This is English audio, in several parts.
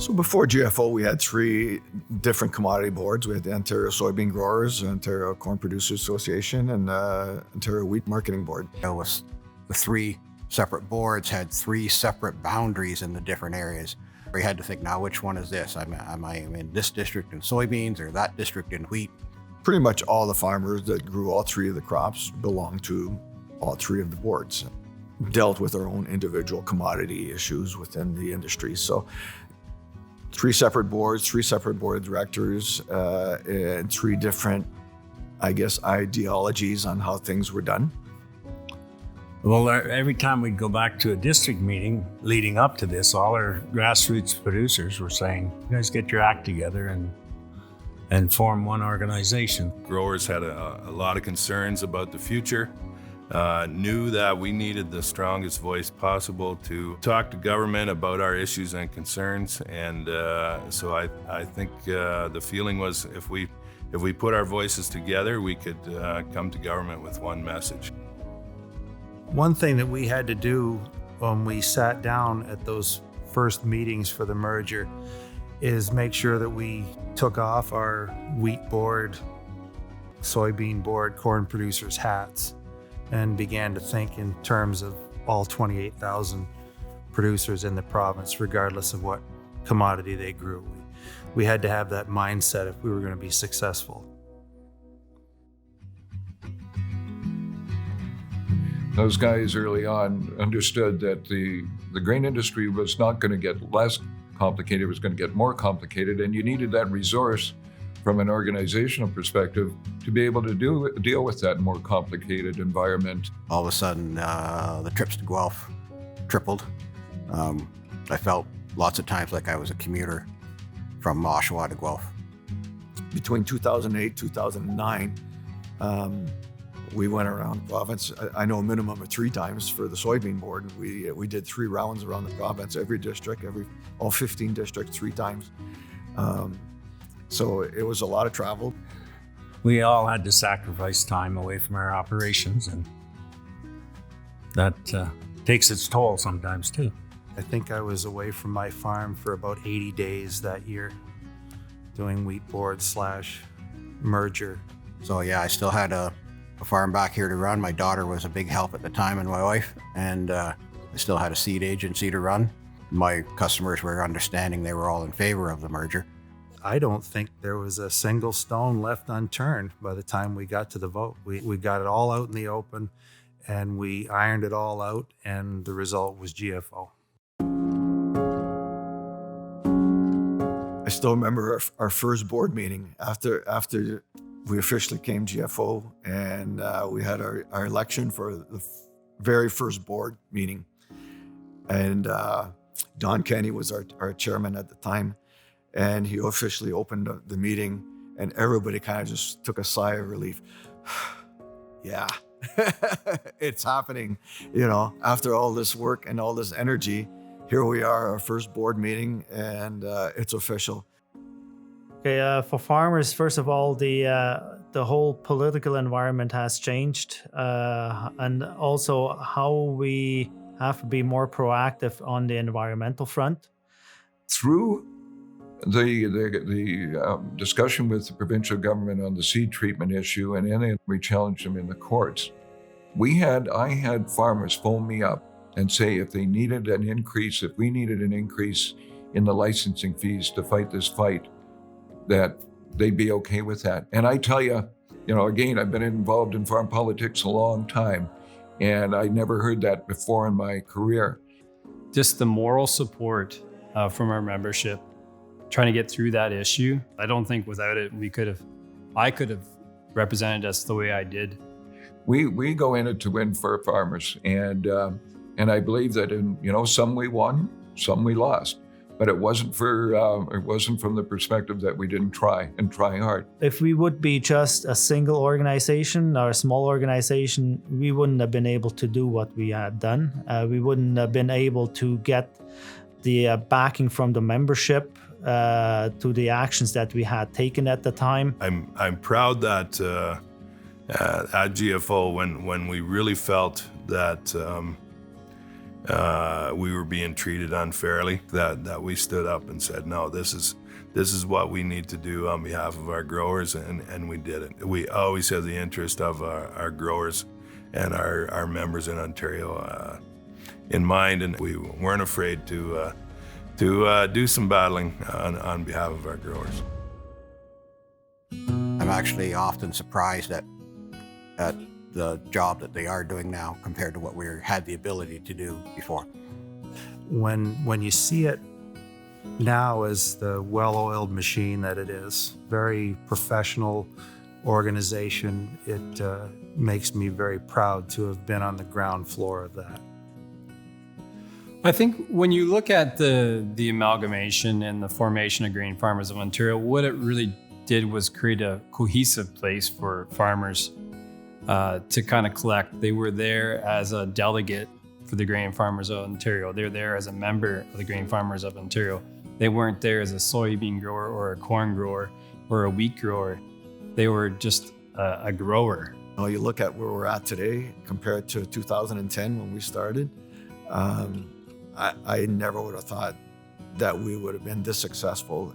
So before GFO, we had three different commodity boards. We had the Ontario Soybean Growers, Ontario Corn Producers Association, and Ontario Wheat Marketing Board. It was the three separate boards had three separate boundaries in the different areas. We had to think, now which one is this? Am I in this district in soybeans or that district in wheat? Pretty much all the farmers that grew all three of the crops belonged to all three of the boards. Dealt with their own individual commodity issues within the industry. So three separate board of directors, and three different, ideologies on how things were done. Well, every time we'd go back to a district meeting leading up to this, all our grassroots producers were saying, you guys get your act together and form one organization. Growers had a lot of concerns about the future, knew that we needed the strongest voice possible to talk to government about our issues and concerns. And so I think the feeling was if we put our voices together, we could come to government with one message. One thing that we had to do when we sat down at those first meetings for the merger is make sure that we took off our wheat board, soybean board, corn producers hats and began to think in terms of all 28,000 producers in the province, regardless of what commodity they grew. We had to have that mindset if we were going to be successful. Those guys early on understood that the grain industry was not going to get less complicated, it was going to get more complicated, and you needed that resource from an organizational perspective to be able to deal with that more complicated environment. All of a sudden, the trips to Guelph tripled. I felt lots of times like I was a commuter from Oshawa to Guelph. Between 2008, 2009, we went around the province. I know a minimum of 3 times for the soybean board. We did 3 rounds around the province, every district, all 15 districts 3 times. So it was a lot of travel. We all had to sacrifice time away from our operations, and that takes its toll sometimes too. I think I was away from my farm for about 80 days that year doing wheat board / merger. So yeah, I still had a farm back here to run. My daughter was a big help at the time, and my wife, and I still had a seed agency to run. My customers were understanding, they were all in favor of the merger. I don't think there was a single stone left unturned by the time we got to the vote. We got it all out in the open and we ironed it all out, and the result was GFO. I still remember our first board meeting after we officially came GFO, and we had our election for the very first board meeting. And Don Kenny was our chairman at the time, and he officially opened the meeting, and everybody kind of just took a sigh of relief. Yeah, it's happening. After all this work and all this energy, here we are, our first board meeting, and it's official. Okay, for farmers, first of all, the whole political environment has changed, and also how we have to be more proactive on the environmental front. Through the discussion with the provincial government on the seed treatment issue, and then we challenged them in the courts. I had farmers phone me up and say if they needed an increase, if we needed an increase in the licensing fees to fight this fight, that they'd be okay with that. And I tell you, again, I've been involved in farm politics a long time, and I never heard that before in my career. Just the moral support from our membership, trying to get through that issue. I don't think without it, I could have represented us the way I did. We go in it to win for farmers, and I believe that some we won, some we lost. But it wasn't from the perspective that we didn't try hard. If we would be just a single organization or a small organization, we wouldn't have been able to do what we had done. We wouldn't have been able to get the backing from the membership to the actions that we had taken at the time. I'm proud that at GFO, when we really felt that we were being treated unfairly, that we stood up and said, no, this is what we need to do on behalf of our growers, and we did it. We always have the interest of our growers and our members in Ontario in mind, and we weren't afraid to do some battling on behalf of our growers. I'm actually often surprised at the job that they are doing now compared to what we had the ability to do before. When you see it now as the well-oiled machine that it is, very professional organization, it makes me very proud to have been on the ground floor of that. I think when you look at the amalgamation and the formation of Grain Farmers of Ontario, what it really did was create a cohesive place for farmers to kind of collect. They were there as a delegate for the Grain Farmers of Ontario. They're there as a member of the Grain Farmers of Ontario. They weren't there as a soybean grower or a corn grower or a wheat grower. They were just a grower. You know, you look at where we're at today compared to 2010 when we started. I never would have thought that we would have been this successful.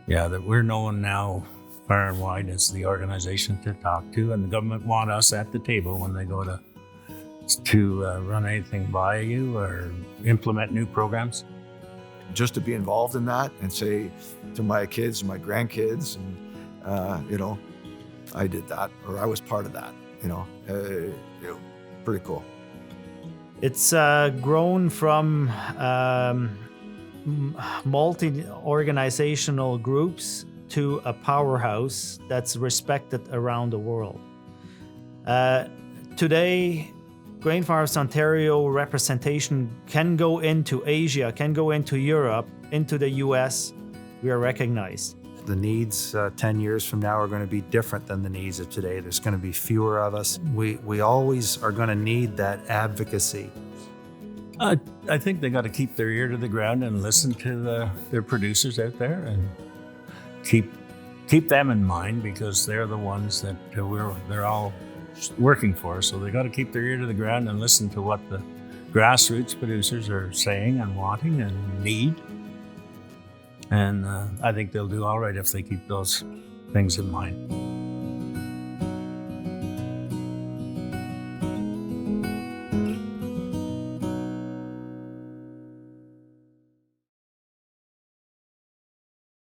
Yeah, that we're known now far and wide as the organization to talk to, and the government want us at the table when they go to run anything by you or implement new programs. Just to be involved in that and say to my kids, my grandkids, and you know, I did that, or I was part of that. You know, pretty cool. It's grown from multi-organizational groups to a powerhouse that's respected around the world. Today, Grain Farmers Ontario representation can go into Asia, can go into Europe, into the US. We are recognized. The needs 10 years from now are going to be different than the needs of today. There's going to be fewer of us. We always are going to need that advocacy. I think they got to keep their ear to the ground and listen to their producers out there, and keep them in mind, because they're the ones that they're all working for. So they got to keep their ear to the ground and listen to what the grassroots producers are saying and wanting and need. And I think they'll do all right if they keep those things in mind.